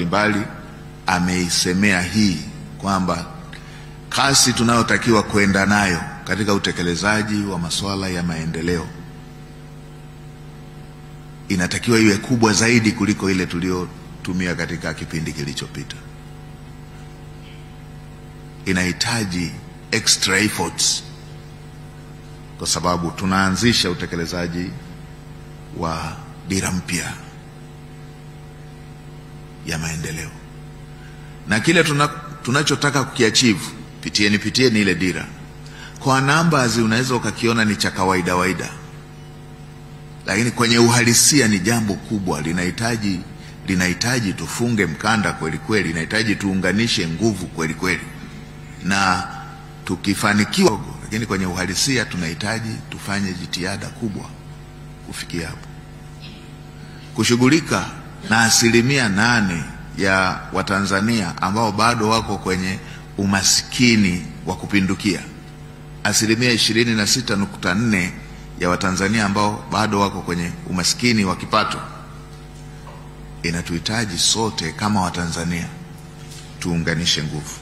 mbalimbali ameisemea hii kwamba kasi tunayotakiwa kwenda nayo katika utekelezaji wa masuala ya maendeleo inatakiwa iwe kubwa zaidi kuliko ile tuliotumia katika kipindi kilichopita. Inahitaji extra efforts kwa sababu tunaanzisha utekelezaji wa dira mpya ya maendeleo, na kile tunachotaka kukiachieve, pitieni ile dira. Kwa numbers unaweza ukakiona ni cha kawaida, lakini kwenye uhalisia ni jambo kubwa. Linahitaji tufunge mkanda kweli kweli, linahitaji tuunganishe nguvu kweli kweli, na tukifanikiwa, lakini kwenye uhalisia tunahitaji tufanye jitihada kubwa kufikia hapo. Kushughulika na 8% ya Watanzania ambao bado wako kwenye umasikini wa kupindukia, 26.4% ya Watanzania ambao bado wako kwenye umasikini wa kipato. Inatuhitaji sote kama Watanzania tuunganishe nguvu.